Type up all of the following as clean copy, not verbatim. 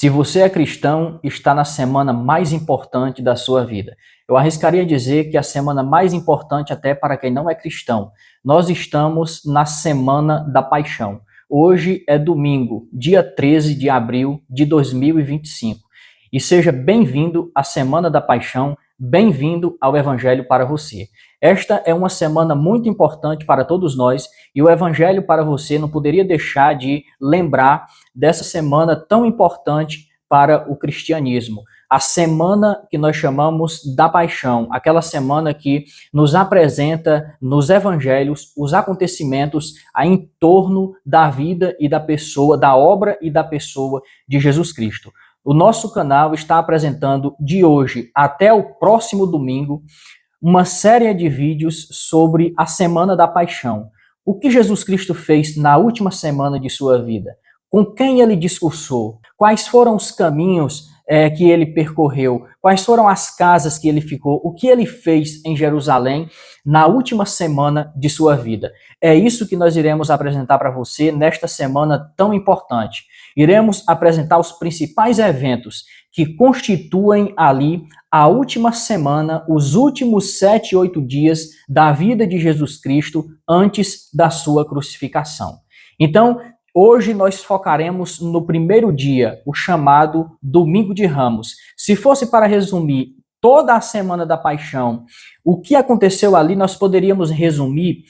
Se você é cristão, está na semana mais importante da sua vida. Eu arriscaria dizer que a semana mais importante até para quem não é cristão. Nós estamos na Semana da Paixão. Hoje é domingo, dia 13 de abril de 2025. E seja bem-vindo à Semana da Paixão, bem-vindo ao Evangelho para você. Esta é uma semana muito importante para todos nós e o Evangelho para você não poderia deixar de lembrar dessa semana tão importante para o cristianismo. A semana que nós chamamos da Paixão, aquela semana que nos apresenta nos evangelhos os acontecimentos em torno da vida e da pessoa, da obra e da pessoa de Jesus Cristo. O nosso canal está apresentando de hoje até o próximo domingo uma série de vídeos sobre a Semana da Paixão. O que Jesus Cristo fez na última semana de sua vida? Com quem ele discursou? Quais foram os caminhos que ele percorreu? Quais foram as casas que ele ficou? O que ele fez em Jerusalém na última semana de sua vida? É isso que nós iremos apresentar para você nesta semana tão importante. Iremos apresentar os principais eventos que constituem ali a última semana, os últimos 7, 8 dias da vida de Jesus Cristo antes da sua crucificação. Então, hoje nós focaremos no primeiro dia, o chamado Domingo de Ramos. Se fosse para resumir toda a Semana da Paixão, o que aconteceu ali, nós poderíamos resumir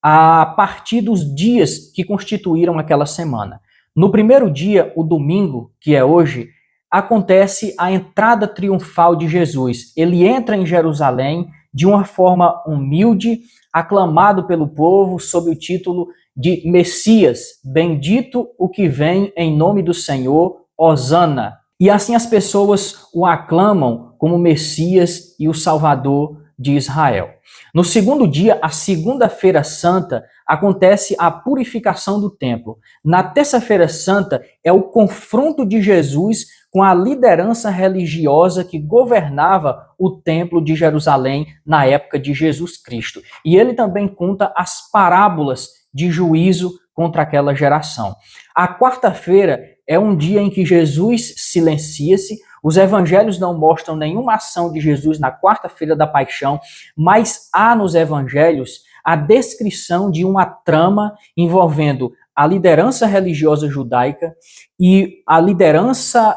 a partir dos dias que constituíram aquela semana. No primeiro dia, o domingo, que é hoje, acontece a entrada triunfal de Jesus. Ele entra em Jerusalém de uma forma humilde, aclamado pelo povo sob o título de Messias, bendito o que vem em nome do Senhor, Hosana. E assim as pessoas o aclamam como Messias e o Salvador de Israel. No segundo dia, a segunda-feira santa, acontece a purificação do templo. Na terça-feira santa é o confronto de Jesus com a liderança religiosa que governava o templo de Jerusalém na época de Jesus Cristo. E ele também conta as parábolas de juízo contra aquela geração. A quarta-feira é um dia em que Jesus silencia-se. Os evangelhos não mostram nenhuma ação de Jesus na quarta-feira da paixão, mas há nos evangelhos a descrição de uma trama envolvendo a liderança religiosa judaica e a liderança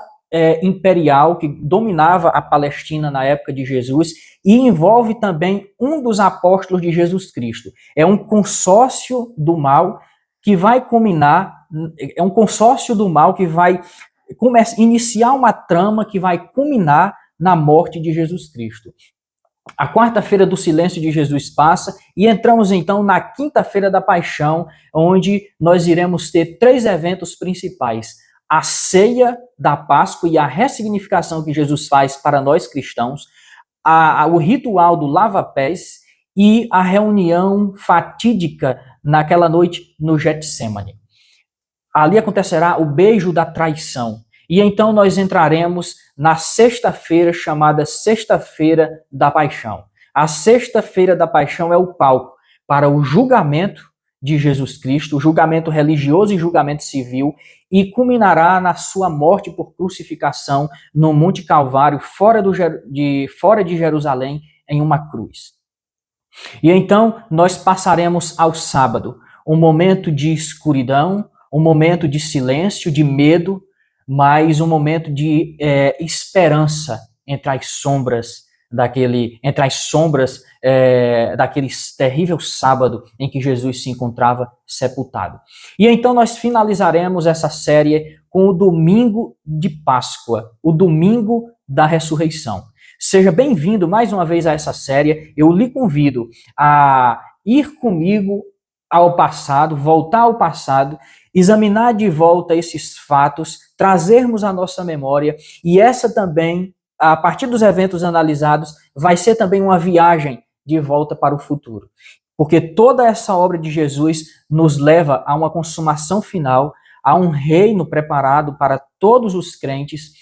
imperial que dominava a Palestina na época de Jesus e envolve também um dos apóstolos de Jesus Cristo. É um consórcio do mal que vai culminar, é um consórcio do mal que vai iniciar uma trama que vai culminar na morte de Jesus Cristo. A quarta-feira do silêncio de Jesus passa e entramos então na quinta-feira da paixão, onde nós iremos ter 3 eventos principais: a ceia da Páscoa e a ressignificação que Jesus faz para nós cristãos, o ritual do lava-pés e a reunião fatídica naquela noite no Getsêmani. Ali acontecerá o beijo da traição. E então nós entraremos na sexta-feira, chamada Sexta-feira da Paixão. A Sexta-feira da Paixão é o palco para o julgamento de Jesus Cristo, o julgamento religioso e julgamento civil, e culminará na sua morte por crucificação no Monte Calvário, fora de Jerusalém, em uma cruz. E então nós passaremos ao sábado, um momento de escuridão, um momento de silêncio, de medo, mas um momento de esperança entre as sombras daquele terrível sábado em que Jesus se encontrava sepultado. E então nós finalizaremos essa série com o domingo de Páscoa, o domingo da ressurreição. Seja bem-vindo mais uma vez a essa série. Eu lhe convido a ir comigo ao passado, voltar ao passado, examinar de volta esses fatos, trazermos à nossa memória, e essa também, a partir dos eventos analisados, vai ser também uma viagem de volta para o futuro. Porque toda essa obra de Jesus nos leva a uma consumação final, a um reino preparado para todos os crentes,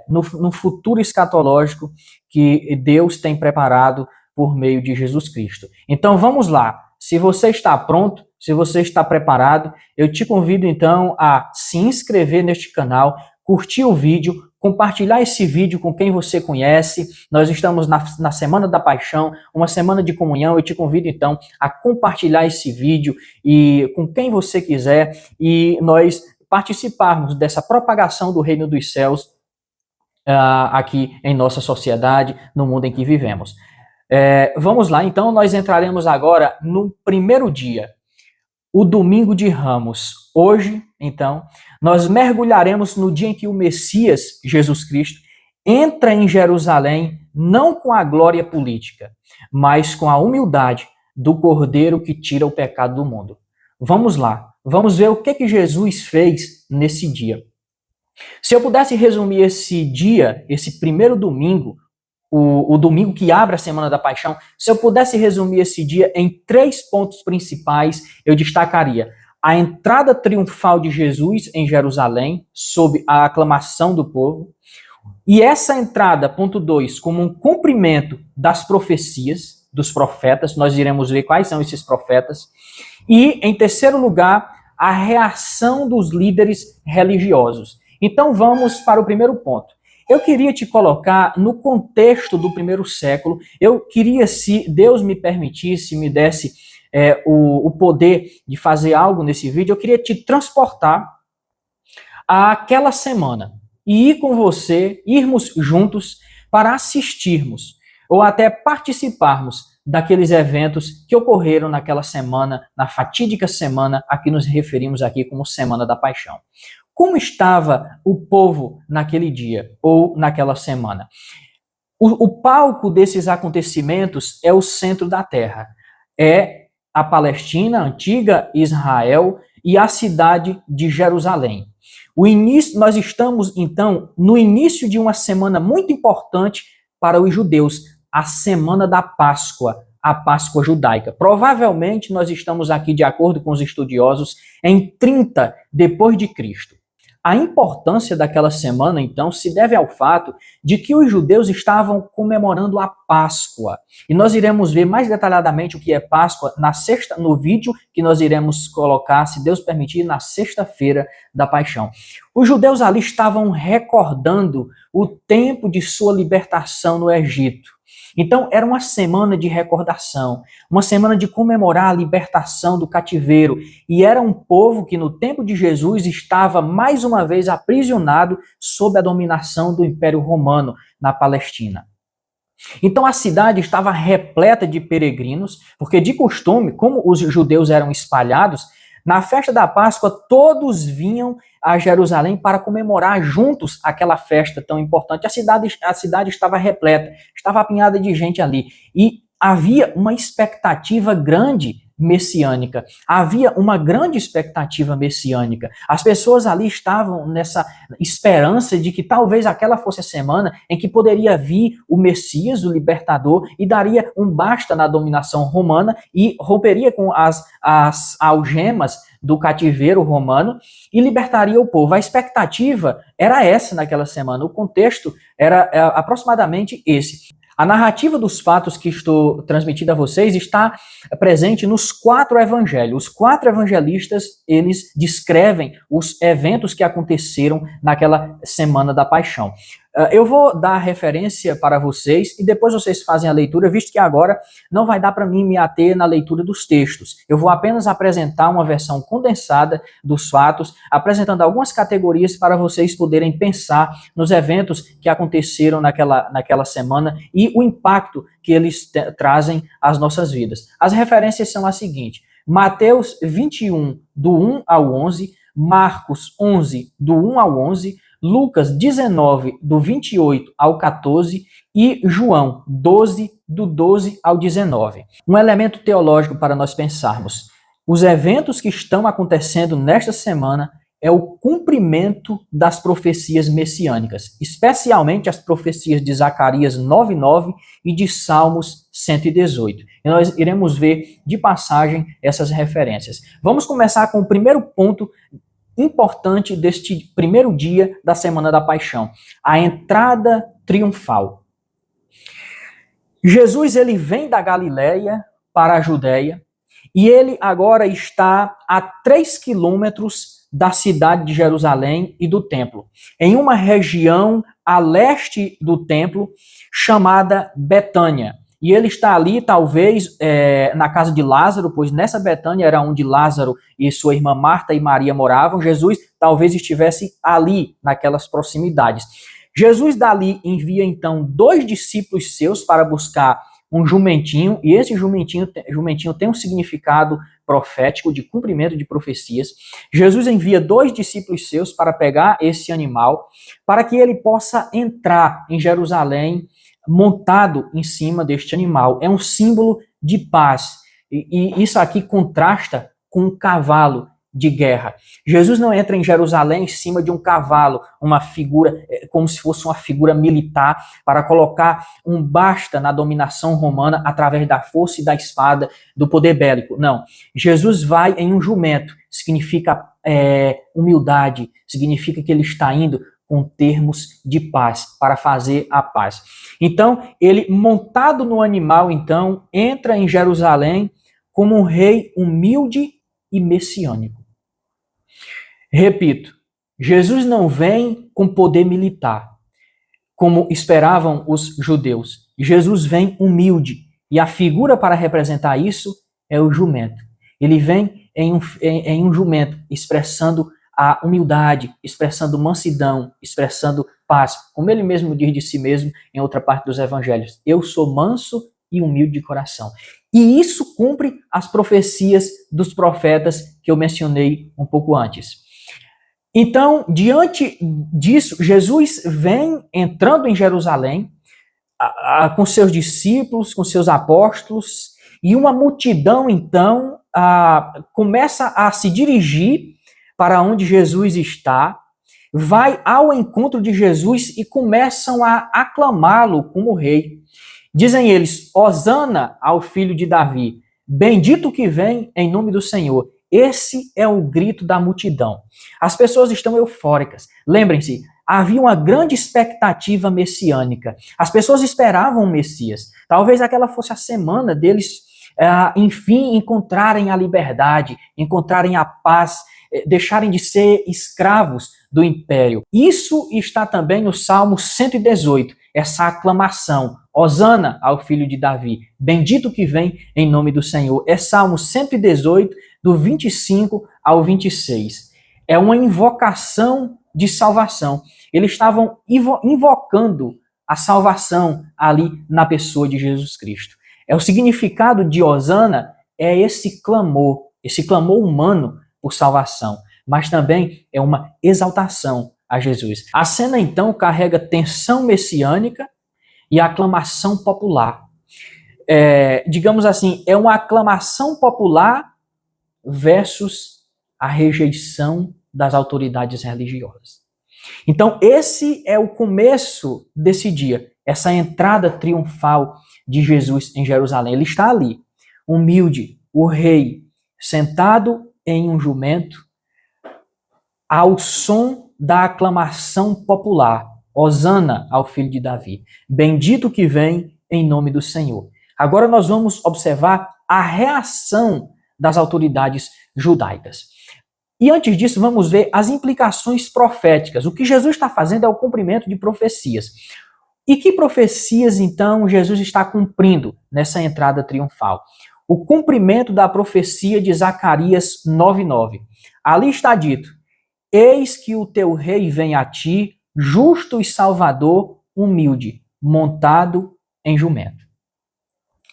no futuro escatológico que Deus tem preparado por meio de Jesus Cristo. Então vamos lá. Se você está pronto, se você está preparado, eu te convido então a se inscrever neste canal, curtir o vídeo, compartilhar esse vídeo com quem você conhece. Nós estamos na Semana da Paixão, uma semana de comunhão. Eu te convido, então, a compartilhar esse vídeo e com quem você quiser e nós participarmos dessa propagação do reino dos céus aqui em nossa sociedade, no mundo em que vivemos. Vamos lá, então, nós entraremos agora no primeiro dia, o domingo de Ramos. Hoje, então, nós mergulharemos no dia em que o Messias, Jesus Cristo, entra em Jerusalém, não com a glória política, mas com a humildade do Cordeiro que tira o pecado do mundo. Vamos lá, vamos ver o que Jesus fez nesse dia. Se eu pudesse resumir esse dia, esse primeiro domingo, o domingo que abre a Semana da Paixão, se eu pudesse resumir esse dia em 3 pontos principais, eu destacaria a entrada triunfal de Jesus em Jerusalém, sob a aclamação do povo, e essa entrada, ponto 2, como um cumprimento das profecias dos profetas, nós iremos ver quais são esses profetas, e, em terceiro lugar, a reação dos líderes religiosos. Então vamos para o primeiro ponto. Eu queria te colocar no contexto do primeiro século. Eu queria, se Deus me permitisse, me desse o poder de fazer algo nesse vídeo, eu queria te transportar àquela semana e ir com você, irmos juntos para assistirmos ou até participarmos daqueles eventos que ocorreram naquela semana, na fatídica semana a que nos referimos aqui como Semana da Paixão. Como estava o povo naquele dia ou naquela semana? O palco desses acontecimentos é o centro da terra. É a Palestina, a antiga Israel e a cidade de Jerusalém. Nós estamos, então, no início de uma semana muito importante para os judeus, a Semana da Páscoa, a Páscoa judaica. Provavelmente nós estamos aqui, de acordo com os estudiosos, em 30 depois de Cristo. A importância daquela semana, então, se deve ao fato de que os judeus estavam comemorando a Páscoa. E nós iremos ver mais detalhadamente o que é Páscoa no vídeo que nós iremos colocar, se Deus permitir, na sexta-feira da Paixão. Os judeus ali estavam recordando o tempo de sua libertação no Egito. Então, era uma semana de recordação, uma semana de comemorar a libertação do cativeiro. E era um povo que, no tempo de Jesus, estava mais uma vez aprisionado sob a dominação do Império Romano na Palestina. Então, a cidade estava repleta de peregrinos, porque, de costume, como os judeus eram espalhados, na festa da Páscoa, todos vinham a Jerusalém para comemorar juntos aquela festa tão importante. A cidade estava repleta, estava apinhada de gente ali. E havia uma expectativa grande messiânica. Havia uma grande expectativa messiânica. As pessoas ali estavam nessa esperança de que talvez aquela fosse a semana em que poderia vir o Messias, o libertador, e daria um basta na dominação romana e romperia com as algemas do cativeiro romano e libertaria o povo. A expectativa era essa naquela semana. O contexto era aproximadamente esse. A narrativa dos fatos que estou transmitindo a vocês está presente nos 4 evangelhos. Os 4 evangelistas, eles descrevem os eventos que aconteceram naquela Semana da Paixão. Eu vou dar a referência para vocês e depois vocês fazem a leitura, visto que agora não vai dar para mim me ater na leitura dos textos. Eu vou apenas apresentar uma versão condensada dos fatos, apresentando algumas categorias para vocês poderem pensar nos eventos que aconteceram naquela semana e o impacto que eles trazem às nossas vidas. As referências são as seguintes: Mateus 21, do 1 ao 11, Marcos 11, do 1 ao 11, Lucas 19, do 28 ao 14 e João 12, do 12 ao 19. Um elemento teológico para nós pensarmos. Os eventos que estão acontecendo nesta semana é o cumprimento das profecias messiânicas, especialmente as profecias de Zacarias 9:9 e de Salmos 118. E nós iremos ver de passagem essas referências. Vamos começar com o primeiro ponto importante deste primeiro dia da Semana da Paixão, a entrada triunfal. Jesus, ele vem da Galileia para a Judéia e ele agora está a 3 quilômetros da cidade de Jerusalém e do templo, em uma região a leste do templo chamada Betânia. E ele está ali, talvez, na casa de Lázaro, pois nessa Betânia era onde Lázaro e sua irmã Marta e Maria moravam. Jesus talvez estivesse ali, naquelas proximidades. Jesus dali envia, então, 2 discípulos seus para buscar um jumentinho, e esse jumentinho tem um significado profético de cumprimento de profecias. Jesus envia 2 discípulos seus para pegar esse animal, para que ele possa entrar em Jerusalém montado em cima deste animal. É um símbolo de paz. E isso aqui contrasta com um cavalo de guerra. Jesus não entra em Jerusalém em cima de um cavalo, uma figura, como se fosse uma figura militar, para colocar um basta na dominação romana através da força e da espada, do poder bélico. Não. Jesus vai em um jumento. Significa humildade, significa que ele está indo com termos de paz, para fazer a paz. Então, ele, montado no animal, então, entra em Jerusalém como um rei humilde e messiânico. Repito, Jesus não vem com poder militar, como esperavam os judeus. Jesus vem humilde, e a figura para representar isso é o jumento. Ele vem em um jumento, expressando a humildade, expressando mansidão, expressando paz, como ele mesmo diz de si mesmo em outra parte dos evangelhos: eu sou manso e humilde de coração. E isso cumpre as profecias dos profetas que eu mencionei um pouco antes. Então, diante disso, Jesus vem entrando em Jerusalém com seus discípulos, com seus apóstolos, e uma multidão, então, começa a se dirigir para onde Jesus está, vai ao encontro de Jesus e começam a aclamá-lo como rei. Dizem eles: Hosana ao filho de Davi, bendito que vem em nome do Senhor. Esse é o grito da multidão. As pessoas estão eufóricas. Lembrem-se, havia uma grande expectativa messiânica. As pessoas esperavam o Messias. Talvez aquela fosse a semana deles, enfim, encontrarem a liberdade, encontrarem a paz, deixarem de ser escravos do império. Isso está também no Salmo 118, essa aclamação: Hosana ao filho de Davi, bendito que vem em nome do Senhor. É Salmo 118, do 25 ao 26. É uma invocação de salvação. Eles estavam invocando a salvação ali na pessoa de Jesus Cristo. O significado de Hosana é esse clamor humano por salvação, mas também é uma exaltação a Jesus. A cena, então, carrega tensão messiânica e aclamação popular. Digamos assim, é uma aclamação popular versus a rejeição das autoridades religiosas. Então, esse é o começo desse dia, essa entrada triunfal de Jesus em Jerusalém. Ele está ali, humilde, o rei, sentado em um jumento, ao som da aclamação popular: Hosana ao filho de Davi, bendito que vem em nome do Senhor. Agora nós vamos observar a reação das autoridades judaicas. E antes disso, vamos ver as implicações proféticas. O que Jesus está fazendo é o cumprimento de profecias. E que profecias, então, Jesus está cumprindo nessa entrada triunfal? O cumprimento da profecia de Zacarias 9:9. Ali está dito: eis que o teu rei vem a ti, justo e salvador, humilde, montado em jumento.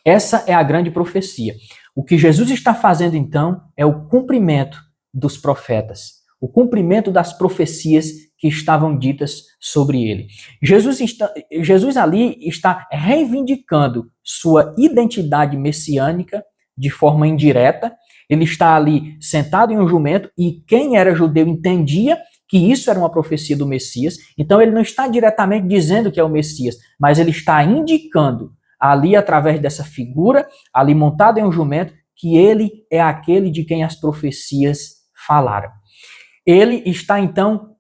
Essa é a grande profecia. O que Jesus está fazendo, então, é o cumprimento dos profetas, o cumprimento das profecias que estavam ditas sobre ele. Jesus ali está reivindicando sua identidade messiânica de forma indireta. Ele está ali sentado em um jumento, e quem era judeu entendia que isso era uma profecia do Messias. Então ele não está diretamente dizendo que é o Messias, mas ele está indicando ali, através dessa figura, ali montado em um jumento, que ele é aquele de quem as profecias falaram. Ele está, então,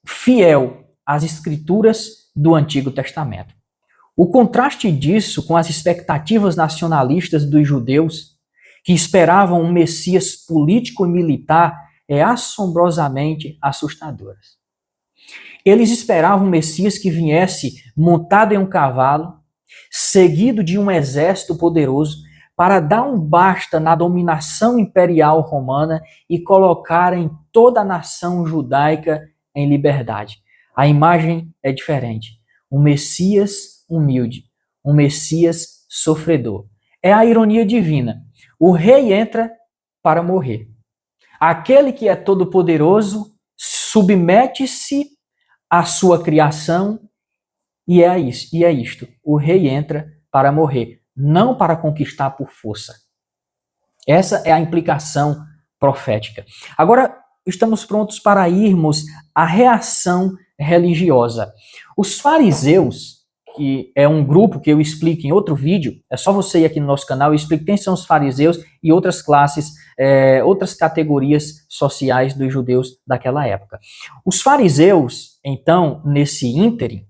fiel às escrituras do Antigo Testamento. O contraste disso com as expectativas nacionalistas dos judeus, que esperavam um Messias político e militar, assombrosamente assustadoras. Eles esperavam um Messias que viesse montado em um cavalo, seguido de um exército poderoso, para dar um basta na dominação imperial romana e colocarem toda a nação judaica em liberdade. A imagem é diferente. Um Messias humilde, um Messias sofredor. É a ironia divina. O rei entra para morrer. Aquele que é todo-poderoso submete-se à sua criação e é isto. O rei entra para morrer, não para conquistar por força. Essa é a implicação profética. Agora, estamos prontos para irmos à reação religiosa. Os fariseus, que é um grupo que eu explico em outro vídeo, é só você ir aqui no nosso canal, eu explico quem são os fariseus e outras classes, outras categorias sociais dos judeus daquela época. Os fariseus, então, nesse ínterim,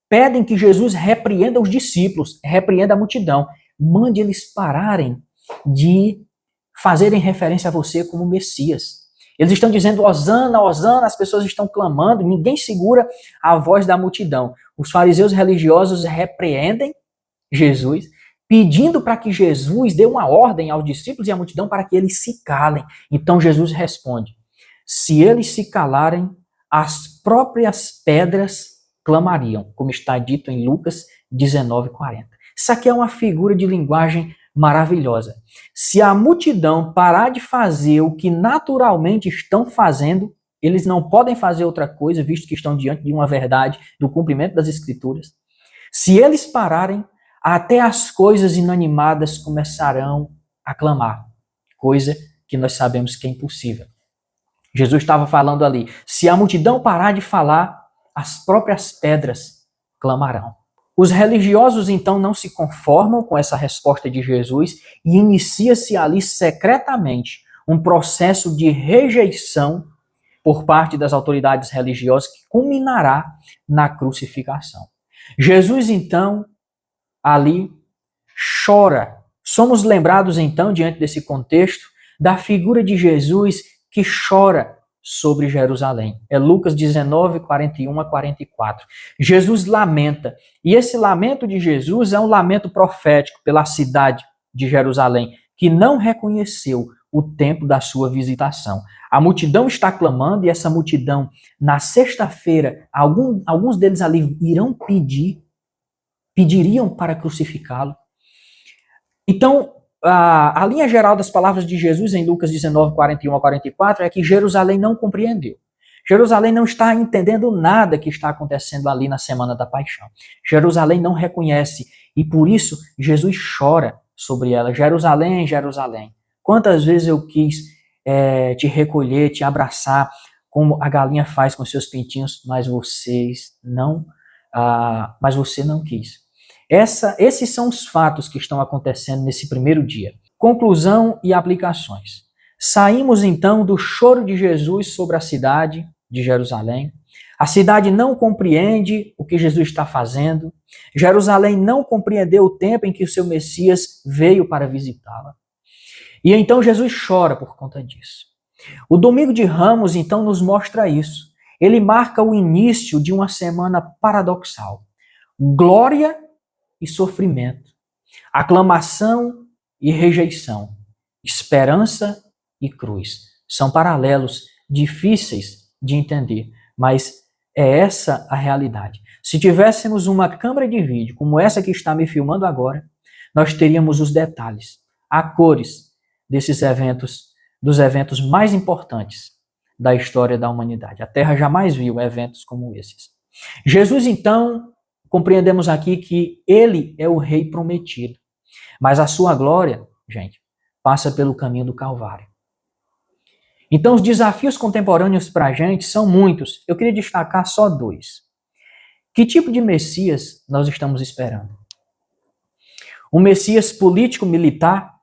pedem que Jesus repreenda os discípulos, repreenda a multidão, mande eles pararem de fazerem referência a você como Messias. Eles estão dizendo Hosana, Hosana, as pessoas estão clamando, ninguém segura a voz da multidão. Os fariseus religiosos repreendem Jesus, pedindo para que Jesus dê uma ordem aos discípulos e à multidão para que eles se calem. Então Jesus responde: se eles se calarem, as próprias pedras clamariam, como está dito em Lucas 19:40. Isso aqui é uma figura de linguagem maravilhosa. Se a multidão parar de fazer o que naturalmente estão fazendo, eles não podem fazer outra coisa, visto que estão diante de uma verdade, do cumprimento das Escrituras. Se eles pararem, até as coisas inanimadas começarão a clamar, coisa que nós sabemos que é impossível. Jesus estava falando ali, se a multidão parar de falar, as próprias pedras clamarão. Os religiosos, então, não se conformam com essa resposta de Jesus e inicia-se ali secretamente um processo de rejeição por parte das autoridades religiosas que culminará na crucificação. Jesus, então, ali chora. Somos lembrados, então, diante desse contexto, da figura de Jesus que chora sobre Jerusalém. É Lucas 19, 41 a 44. Jesus lamenta. E esse lamento de Jesus é um lamento profético pela cidade de Jerusalém, que não reconheceu o tempo da sua visitação. A multidão está clamando e essa multidão, na sexta-feira, alguns deles ali irão pediriam para crucificá-lo. Então, a linha geral das palavras de Jesus em Lucas 19, 41 a 44 é que Jerusalém não compreendeu. Jerusalém não está entendendo nada que está acontecendo ali na Semana da Paixão. Jerusalém não reconhece e por isso Jesus chora sobre ela. Jerusalém, Jerusalém, quantas vezes eu quis te recolher, te abraçar, como a galinha faz com seus pintinhos, mas você não quis. Esses são os fatos que estão acontecendo nesse primeiro dia. Conclusão e aplicações. Saímos então do choro de Jesus sobre a cidade de Jerusalém. A cidade não compreende o que Jesus está fazendo. Jerusalém não compreendeu o tempo em que o seu Messias veio para visitá-la. E então Jesus chora por conta disso. O Domingo de Ramos então nos mostra isso. Ele marca o início de uma semana paradoxal. Glória e sofrimento, aclamação e rejeição, esperança e cruz. São paralelos difíceis de entender, mas é essa a realidade. Se tivéssemos uma câmera de vídeo como essa que está me filmando agora, nós teríamos os detalhes, a cores desses eventos, dos eventos mais importantes da história da humanidade. A Terra jamais viu eventos como esses. Jesus, então, compreendemos aqui que ele é o rei prometido. Mas a sua glória, gente, passa pelo caminho do Calvário. Então, os desafios contemporâneos para a gente são muitos. Eu queria destacar só 2. Que tipo de Messias nós estamos esperando? Um Messias político-militar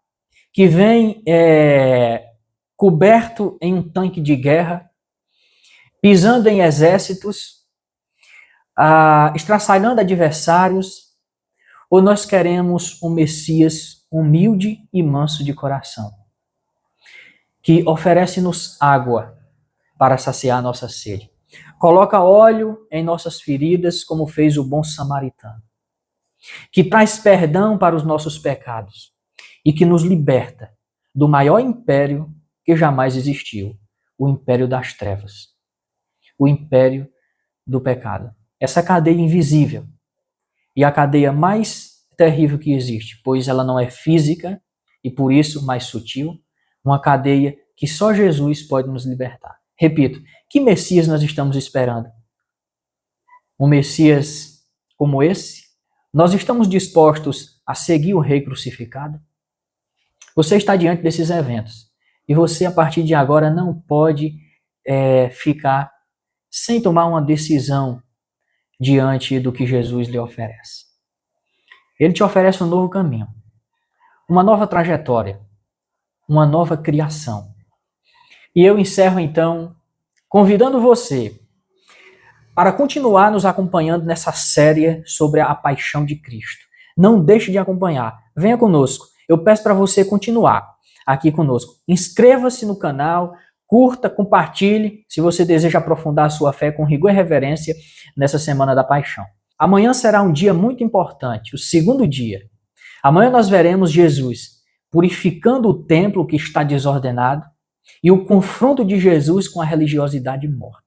que vem coberto em um tanque de guerra, pisando em exércitos, estraçalhando adversários, ou nós queremos um Messias humilde e manso de coração, que oferece-nos água para saciar nossa sede. Coloca óleo em nossas feridas, como fez o bom samaritano, que traz perdão para os nossos pecados e que nos liberta do maior império que jamais existiu, o império das trevas, o império do pecado. Essa cadeia invisível e a cadeia mais terrível que existe, pois ela não é física e por isso mais sutil, uma cadeia que só Jesus pode nos libertar. Repito, que Messias nós estamos esperando? Um Messias como esse? Nós estamos dispostos a seguir o Rei crucificado? Você está diante desses eventos e você, a partir de agora, não pode ficar sem tomar uma decisão diante do que Jesus lhe oferece. Ele te oferece um novo caminho, uma nova trajetória, uma nova criação. E eu encerro então convidando você para continuar nos acompanhando nessa série sobre a paixão de Cristo. Não deixe de acompanhar. Venha conosco. Eu peço para você continuar aqui conosco. Inscreva-se no canal, curta, compartilhe, se você deseja aprofundar a sua fé com rigor e reverência nessa Semana da Paixão. Amanhã será um dia muito importante, o segundo dia. Amanhã nós veremos Jesus purificando o templo que está desordenado e o confronto de Jesus com a religiosidade morta.